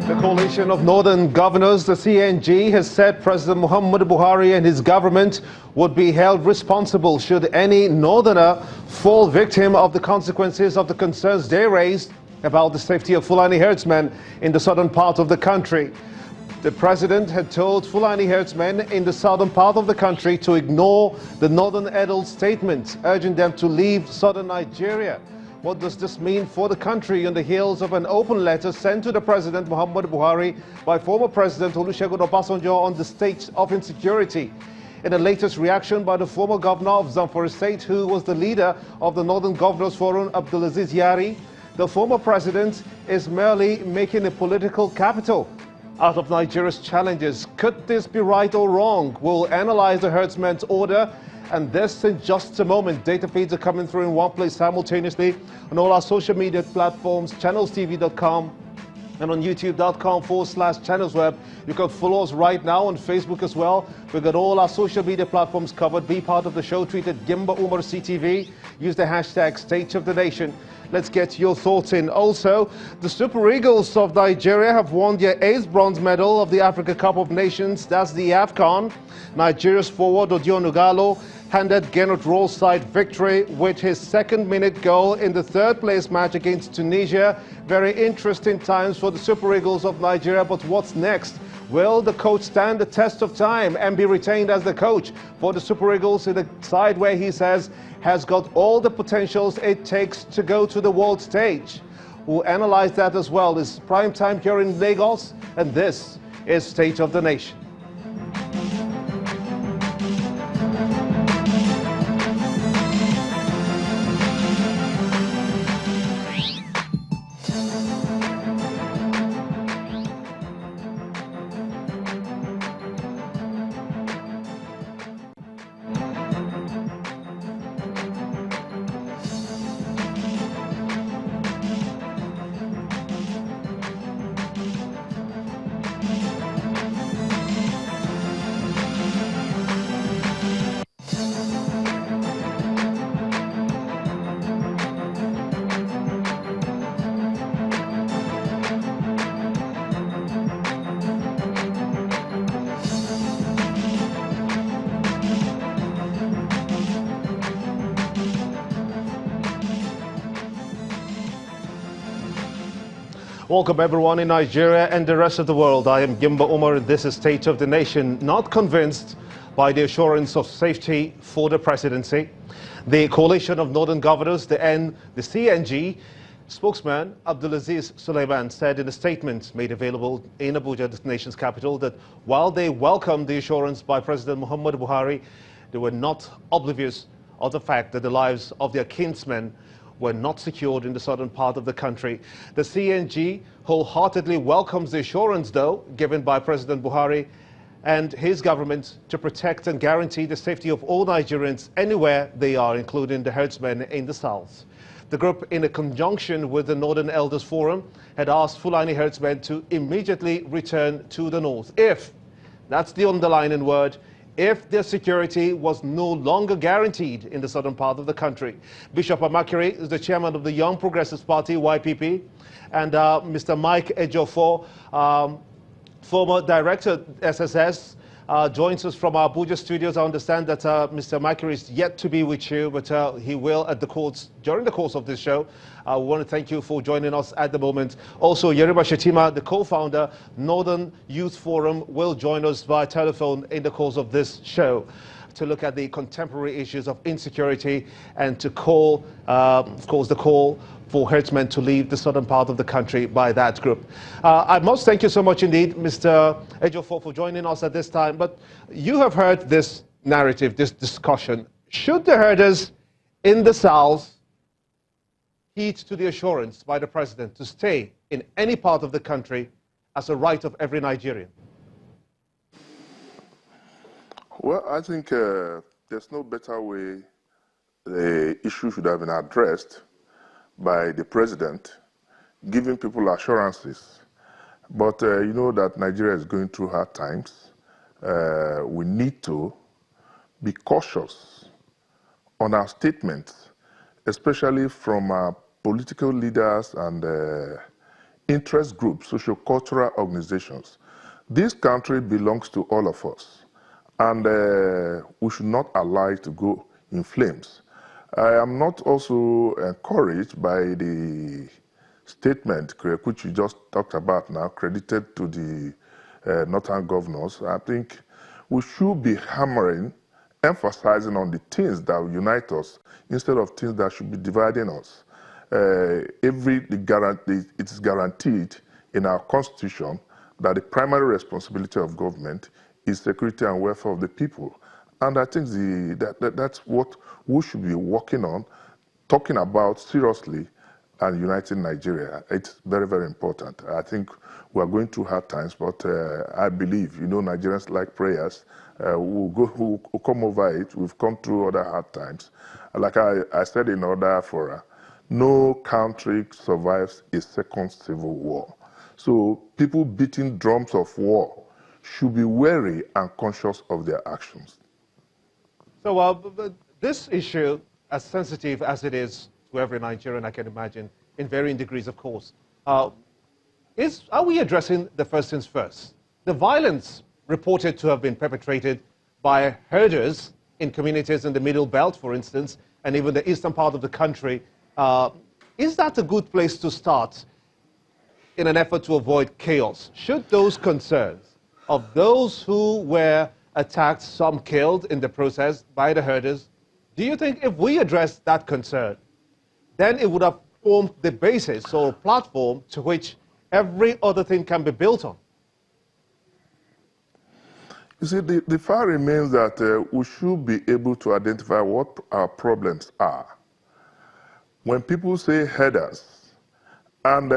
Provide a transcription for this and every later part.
The coalition of northern governors, the CNG, has said President Muhammadu Buhari and his government would be held responsible should any northerner fall victim of the consequences of the concerns they raised about the safety of Fulani herdsmen in the southern part of the country. The president had told Fulani herdsmen in the southern part of the country to ignore the northern Edel's statement, urging them to leave southern Nigeria. What does this mean for the country on the heels of an open letter sent to the President Muhammadu Buhari by former President Olusegun Obasanjo on the state of insecurity? In the latest reaction by the former governor of Zamfara State, who was the leader of the Northern Governors Forum, Abdulaziz Yari, the former president is merely making a political capital out of Nigeria's challenges. Could this be right or wrong? We'll analyze the herdsman's order, and this in just a moment. Data feeds are coming through in one place simultaneously on all our social media platforms, channelstv.com and on youtube.com/channelsweb. You can follow us right now on Facebook as well. We've got all our social media platforms covered. Be part of the show. Tweet at Gimba Umar CTV. Use the hashtag State of the Nation. Let's get your thoughts in. Also, the Super Eagles of Nigeria have won their 8th bronze medal of the Africa Cup of Nations. That's the AFCON. Nigeria's forward Odion Ugalo handed Gernot Roll's side victory with his second-minute goal in the third-place match against Tunisia. Very interesting times for the Super Eagles of Nigeria, but what's next? Will the coach stand the test of time and be retained as the coach for the Super Eagles in a side where he says has got all the potentials it takes to go to the world stage? We'll analyze that as well. It's prime time here in Lagos, and this is State of the Nation. Welcome everyone in Nigeria and the rest of the world. I am Gimba Umar. This is State of the Nation. Not convinced by the assurance of safety for the presidency, the coalition of northern governors, the CNG spokesman Abdulaziz Suleiman said in a statement made available in Abuja, the nation's capital, that while they welcomed the assurance by President Muhammadu Buhari, they were not oblivious of the fact that the lives of their kinsmen were not secured in the southern part of the country. The CNG wholeheartedly welcomes the assurance, though, given by President Buhari and his government to protect and guarantee the safety of all Nigerians anywhere they are, including the herdsmen in the south. The group, in a conjunction with the Northern Elders Forum, had asked Fulani herdsmen to immediately return to the north if, that's the underlining word, if their security was no longer guaranteed in the southern part of the country. Bishop Amakere is the chairman of the Young Progressives Party, YPP, and Mr. Mike Ejiofor, former director SSS, joins us from our Abuja studios. I understand that Mr. Amakere is yet to be with you, but he will during the course of this show. We want to thank you for joining us at the moment. Also, Yerima Shetima, the co-founder, Northern Youth Forum, will join us via telephone in the course of this show to look at the contemporary issues of insecurity and to call, of course, the call for herdsmen to leave the southern part of the country by that group. I must thank you so much indeed, Mr. Ejiofor, for joining us at this time. But you have heard this narrative, this discussion. Should the herders in the south heed to the assurance by the president to stay in any part of the country as a right of every Nigerian? Well, I think there's no better way the issue should have been addressed by the president, giving people assurances. But you know that Nigeria is going through hard times. We need to be cautious on our statements, especially from our political leaders and interest groups, socio-cultural organizations. This country belongs to all of us, and we should not allow it to go in flames. I am not also encouraged by the statement which you just talked about now, credited to the northern governors. I think we should be hammering, emphasizing on the things that will unite us instead of things that should be dividing us. It is guaranteed in our constitution that the primary responsibility of government is security and welfare of the people. And I think that's what we should be working on, talking about seriously, and uniting Nigeria. It's very, very important. I think we are going through hard times, but I believe, Nigerians like prayers. We'll come over it. We've come through other hard times. Like I said in other fora, no country survives a second civil war. So people beating drums of war should be wary and conscious of their actions. So this issue, as sensitive as it is to every Nigerian, I can imagine, in varying degrees, of course, are we addressing the first things first? The violence reported to have been perpetrated by herders in communities in the Middle Belt, for instance, and even the eastern part of the country. Is that a good place to start in an effort to avoid chaos? Should those concerns of those who were attacked, some killed in the process by the herders, do you think if we address that concern, then it would have formed the basis or platform to which every other thing can be built on? You see, the fact remains that we should be able to identify what our problems are. When people say herders, and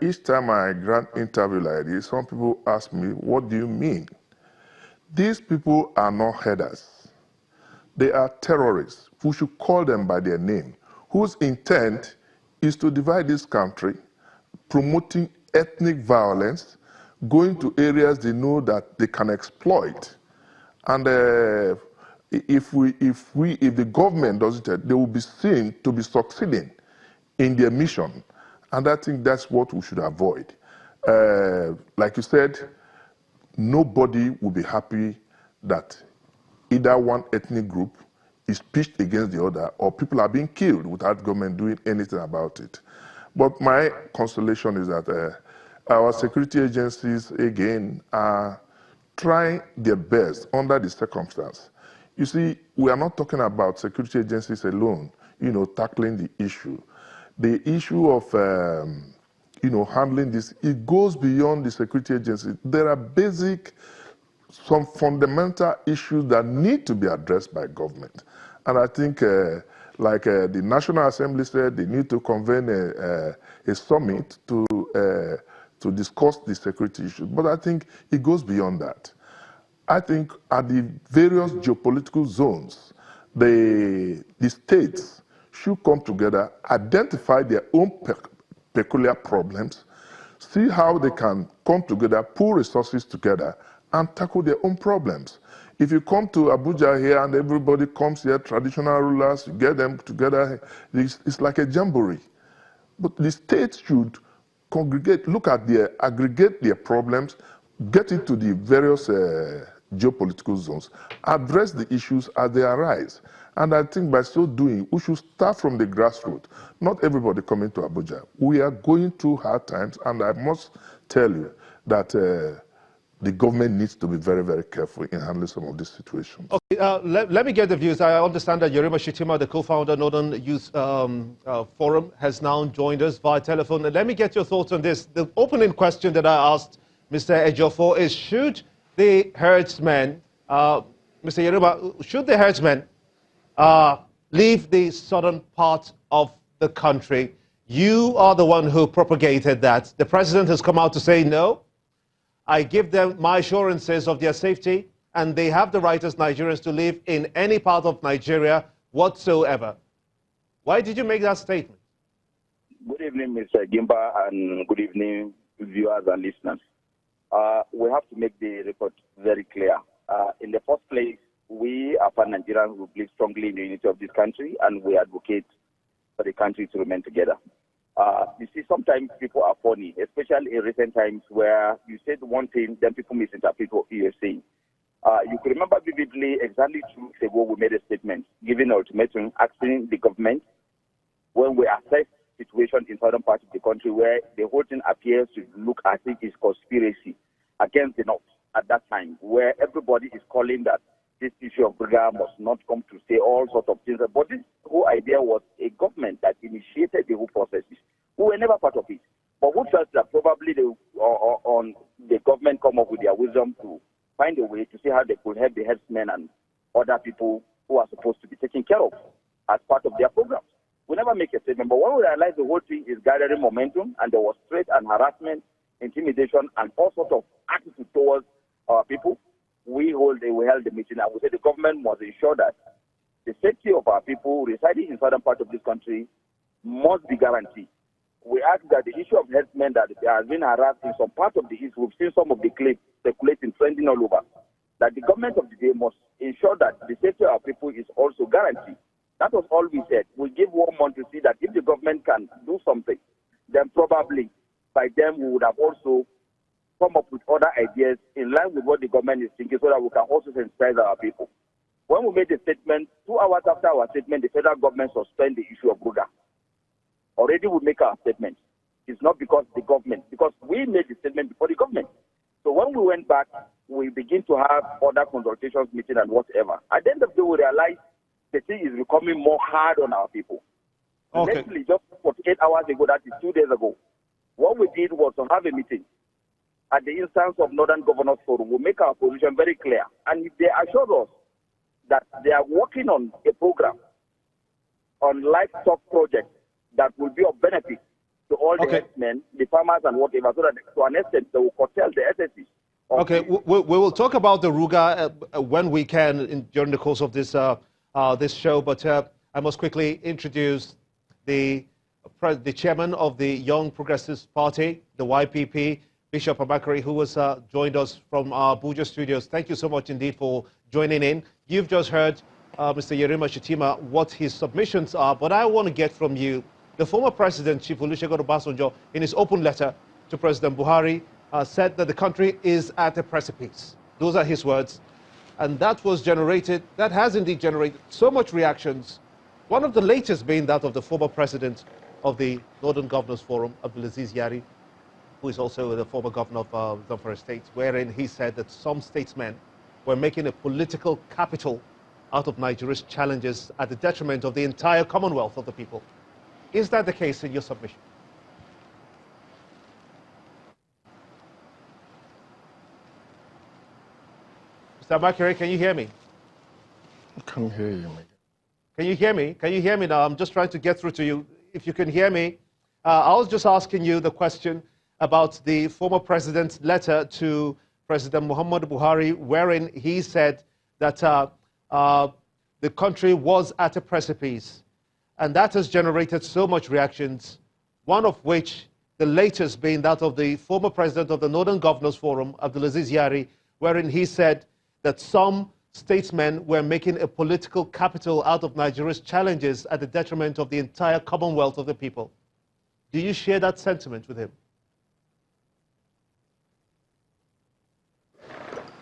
each time I grant interview like this, some people ask me, what do you mean? These people are not herders. They are terrorists. We should call them by their name, whose intent is to divide this country, promoting ethnic violence, going to areas they know that they can exploit. And if the government does it, they will be seen to be succeeding in their mission. And I think that's what we should avoid. Like you said, nobody will be happy that either one ethnic group is pitched against the other, or people are being killed without government doing anything about it. But my consolation is that our security agencies, again, are trying their best under the circumstance. You see, we are not talking about security agencies alone, tackling the issue. The issue of, handling this, it goes beyond the security agencies. There are some fundamental issues that need to be addressed by government. And I think, like the National Assembly said, they need to convene a summit to discuss the security issues. But I think it goes beyond that. I think at the various geopolitical zones, the states should come together, identify their own peculiar problems, see how they can come together, pool resources together, and tackle their own problems. If you come to Abuja here and everybody comes here, traditional rulers, you get them together, it's like a jamboree. But the states should congregate, aggregate their problems, get into the various geopolitical zones, address the issues as they arise. And I think by so doing, we should start from the grassroots. Not everybody coming to Abuja. We are going through hard times, and I must tell you that the government needs to be very, very careful in handling some of these situations. Okay, let me get the views. I understand that Yerima Shitima, the co-founder of Northern Youth Forum, has now joined us via telephone. And let me get your thoughts on this. The opening question that I asked Mr. Ejiofor is, should the herdsmen, Mr. Yerima, should the herdsmen leave the southern part of the country? You are the one who propagated that. The president has come out to say no. I give them my assurances of their safety, and they have the right as Nigerians to live in any part of Nigeria whatsoever. Why did you make that statement? Good evening, Mr. Gimba, and good evening, viewers and listeners. We have to make the report very clear. In the first place, we are Nigerians who believe strongly in the unity of this country, and we advocate for the country to remain together. You see, sometimes people are funny, especially in recent times where you said one thing, then people misinterpret what you're saying. You could remember vividly, exactly 2 weeks ago, we made a statement giving an ultimatum asking the government when we assess situation in southern parts of the country where the whole thing appears to look as if it's conspiracy against the North at that time, where everybody is calling that this issue of Brigade must not come to say all sorts of things. But this whole idea was a government that initiated the whole processes. We were never part of it. But we trust that probably on the government come up with their wisdom to find a way to see how they could help the headsmen and other people who are supposed to be taken care of as part of their programs. We never make a statement, but when we realize the whole thing is gathering momentum and there was threat and harassment, intimidation, and all sorts of attitude towards our people, we held the meeting and we said the government must ensure that the safety of our people residing in southern part of this country must be guaranteed. We ask that the issue of healthmen that has been harassed in some part of the East, we've seen some of the clips circulating, trending all over, that the government of the day must ensure that the safety of our people is also guaranteed. That was all we said. We give 1 month to see that if the government can do something, then probably by then we would have also come up with other ideas in line with what the government is thinking so that we can also sensitize our people. When we made the statement, 2 hours after our statement, the federal government suspended the issue of Buga. Already we make our statement. It's not because the government, because we made the statement before the government. So when we went back, we begin to have other consultations, meeting and whatever. At the end of the day, we realized the thing is becoming more hard on our people. Okay. Literally, just 48 hours ago, that is 2 days ago, what we did was to have a meeting at the instance of Northern Governors Forum. We make our position very clear. And they assured us that they are working on a program on livestock projects that will be of benefit to all the herdsmen, the farmers and whatever, so that to an extent they will curtail the SSC. Okay, we will talk about the Ruga when we can during the course of this this show, but I must quickly introduce the chairman of the Young Progressives Party, the YPP, Bishop Amakari, who has joined us from our Abuja studios. Thank you so much indeed for joining in. You've just heard Mr. Yerima Shettima what his submissions are, but I want to get from you, the former president, Chief Olusegun Obasanjo, in his open letter to President Buhari, said that the country is at a precipice. Those are his words. And that has indeed generated so much reactions. One of the latest being that of the former president of the Northern Governors Forum, Abdulaziz Yari, who is also the former governor of Zamfara State, wherein he said that some statesmen were making a political capital out of Nigeria's challenges at the detriment of the entire commonwealth of the people. Is that the case in your submission? Mr. Amakere, can you hear me? I can't hear you, mate. Can you hear me? Can you hear me now? I'm just trying to get through to you. If you can hear me, I was just asking you the question about the former president's letter to President Muhammadu Buhari, wherein he said that the country was at a precipice. And that has generated so much reactions, one of which, the latest being that of the former president of the Northern Governors Forum, Abdulaziz Yari, wherein he said that some statesmen were making a political capital out of Nigeria's challenges at the detriment of the entire commonwealth of the people. Do you share that sentiment with him?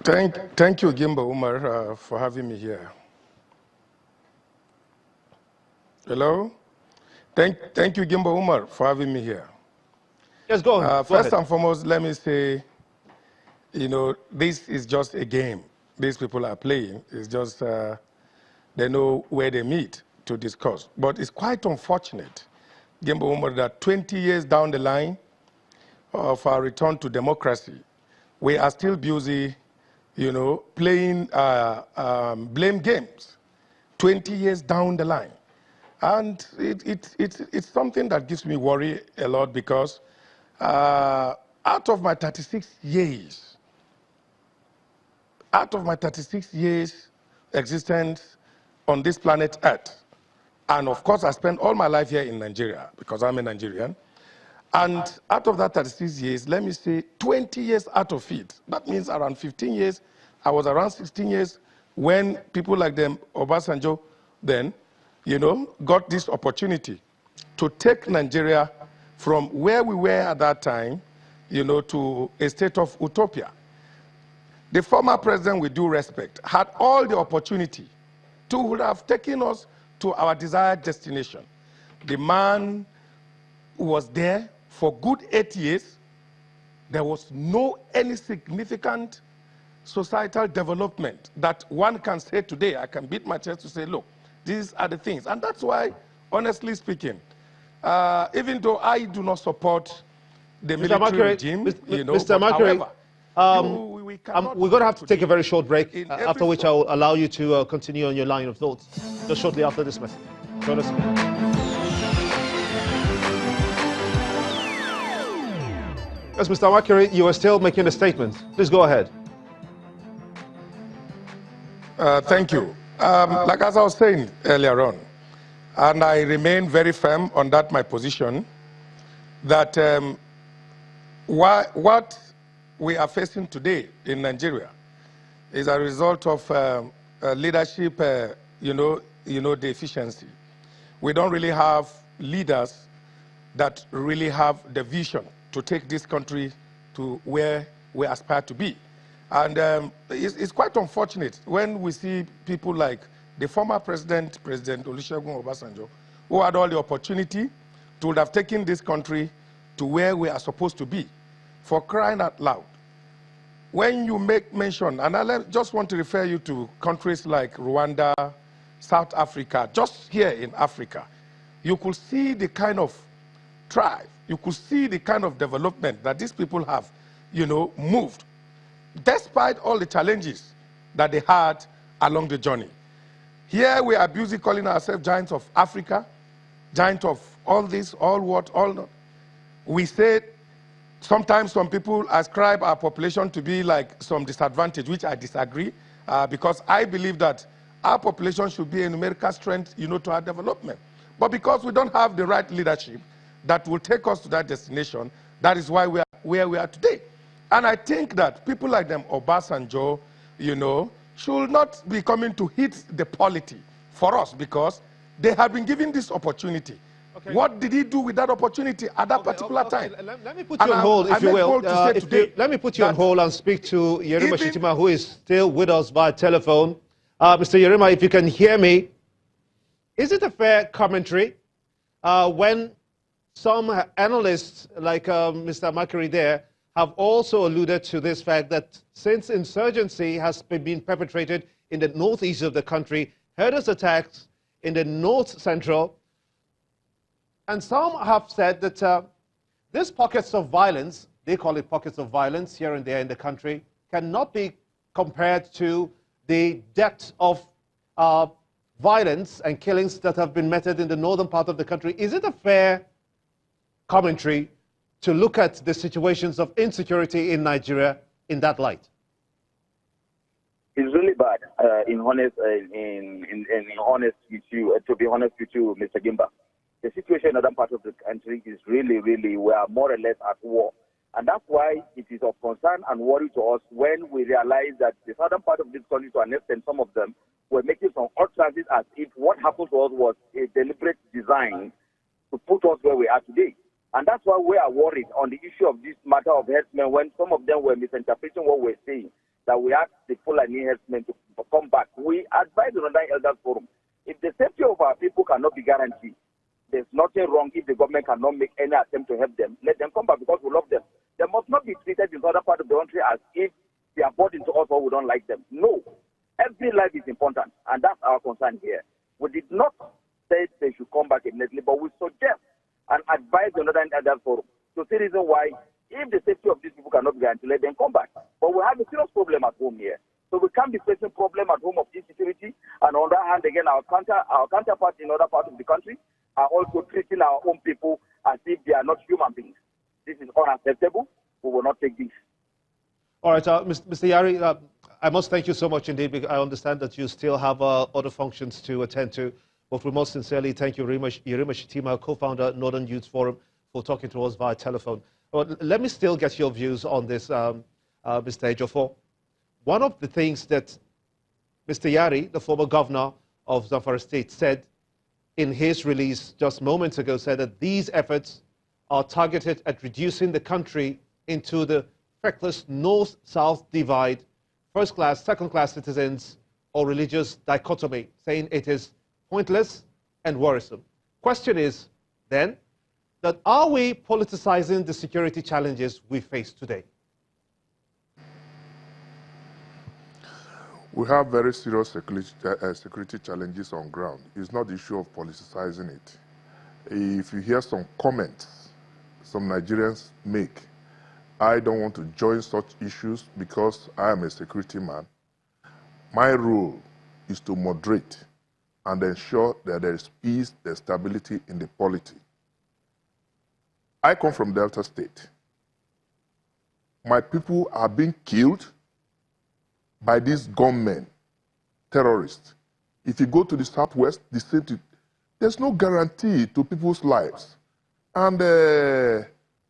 Thank you, Gimba Umar, for having me here. Hello? Thank you, Gimba Umar, for having me here. Yes, go on. First and foremost, let me say, this is just a game these people are playing. It's just they know where they meet to discuss. But it's quite unfortunate, Gimba Umar, that 20 years down the line of our return to democracy, we are still busy, playing blame games 20 years down the line. And it's something that gives me worry a lot because out of my 36 years existence on this planet Earth, and of course I spent all my life here in Nigeria because I'm a Nigerian, and out of that 36 years, let me say 20 years out of it, that means around 15 years, I was around 16 years when people like them, Obasanjo then, got this opportunity to take Nigeria from where we were at that time, to a state of utopia. The former president, with due respect, had all the opportunity to have taken us to our desired destination. The man was there for good 8 years. There was any significant societal development that one can say today. I can beat my chest to say, look, these are the things. And that's why, honestly speaking, even though I do not support the military regime, Mr. Makere, we're going to have to take a very short break, after which I'll allow you to continue on your line of thoughts, just shortly after this message. Join us. Yes, Mr. Makere, you are still making a statement. Please go ahead. Thank you. Like as I was saying earlier on, and I remain very firm on that, my position, that what we are facing today in Nigeria is a result of leadership, deficiency. We don't really have leaders that really have the vision to take this country to where we aspire to be. And it's quite unfortunate when we see people like the former President Olusegun Obasanjo, who had all the opportunity to have taken this country to where we are supposed to be, for crying out loud. When you make mention, and I just want to refer you to countries like Rwanda, South Africa, just here in Africa, you could see the kind of drive, you could see the kind of development that these people have, moved, despite all the challenges that they had along the journey. Here we are busy calling ourselves giants of Africa, giants of all this, all what, all not. We say sometimes some people ascribe our population to be like some disadvantage, which I disagree, because I believe that our population should be a numerical strength, to our development. But because we don't have the right leadership that will take us to that destination, that is why we are where we are today. And I think that people like them, Obasanjo, should not be coming to hit the polity for us, because they have been given this opportunity. Okay. What did he do with that opportunity at that particular time? Let me put you on hold, if you will. Let me put you on hold and speak to Yerima Shitima, who is still with us via telephone. Mr. Yerima, if you can hear me, is it a fair commentary when some analysts, like Mr. Makere there, have also alluded to this fact that since insurgency has been perpetrated in the northeast of the country, herders attacks in the north central, and some have said that these pockets of violence, they call it pockets of violence here and there in the country, cannot be compared to the depth of violence and killings that have been meted in the northern part of the country. Is it a fair commentary to look at the situations of insecurity in Nigeria in that light? It's really bad, to be honest with you, Mr. Gimba. The situation in other parts of the country is really, we are more or less at war. And that's why it is of concern and worry to us when we realize that the southern part of this country, to an extent, some of them were making some utterances as if what happened to us was a deliberate design to put us where we are today. And that's why we are worried on the issue of this matter of herdsmen, when some of them were misinterpreting what we're saying, that we asked the Fulani herdsmen to come back. We advise the Northern Elders Forum, if the safety of our people cannot be guaranteed, there's nothing wrong if the government cannot make any attempt to help them. Let them come back, because we love them. They must not be treated in the other part of the country as if they are brought into us or we don't like them. No. Every life is important, and that's our concern here. We did not say they should come back immediately, but we suggest and advise the Northern Elders Forum to see the reason why, if the safety of these people cannot be guaranteed, let them come back. But we have a serious problem at home here. So we can't be facing problem at home of insecurity, and on the other hand, again, our counterparts in other parts of the country are also treating our own people as if they are not human beings. This is unacceptable. We will not take this. All right, Mr. Yari, I must thank you so much indeed, because I understand that you still have other functions to attend to. But we most sincerely thank you, Yerima Shitima, co-founder Northern Youth Forum, for talking to us via telephone. But let me still get your views on this, Mr. Ejiofor. One of the things that Mr. Yari, the former governor of Zamfara State, said in his release just moments ago, said that these efforts are targeted at reducing the country into the feckless north-south divide, first-class, second-class citizens, or religious dichotomy, saying it is pointless and worrisome. Question is, then, that are we politicizing the security challenges we face today? We have very serious security challenges on ground. It's not the issue of politicizing it. If you hear some comments some Nigerians make, I don't want to join such issues because I am a security man. My role is to moderate and ensure that there is peace and stability in the polity. I come from Delta State. My people are being killed by these gunmen, terrorists. If you go to the southwest, the same, there's no guarantee to people's lives. And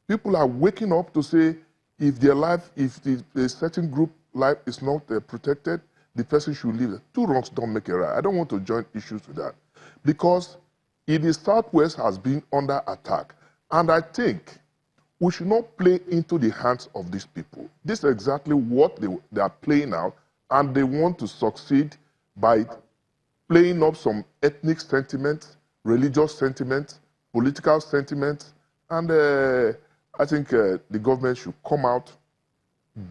people are waking up to say, if their life, if a certain group life is not protected, the person should leave. Two wrongs don't make a right. I don't want to join issues with that. Because in the southwest has been under attack. And I think we should not play into the hands of these people. This is exactly what they are playing out, and they want to succeed by playing up some ethnic sentiments, religious sentiments, political sentiments, and I think the government should come out,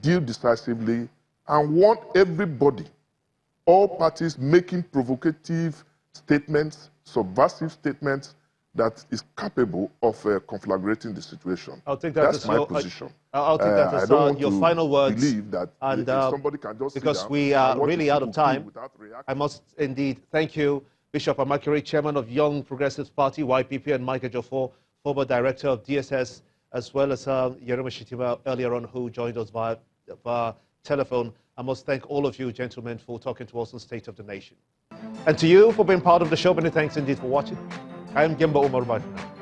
deal decisively, and warn everybody, all parties making provocative statements, subversive statements, that is capable of conflagrating the situation. I'll take that That's my position. I'll take that as your final words. Believe that and, somebody can just because we are really out of time, I must indeed thank you, Bishop Amakere, Chairman of Young Progressives Party, YPP, and Mike Ejiofor, former Director of DSS, as well as Yerima Shitima earlier on, who joined us via telephone. I must thank all of you, gentlemen, for talking to us on State of the Nation. And to you for being part of the show, many thanks indeed for watching. I am Gimba Umar. Bye for now.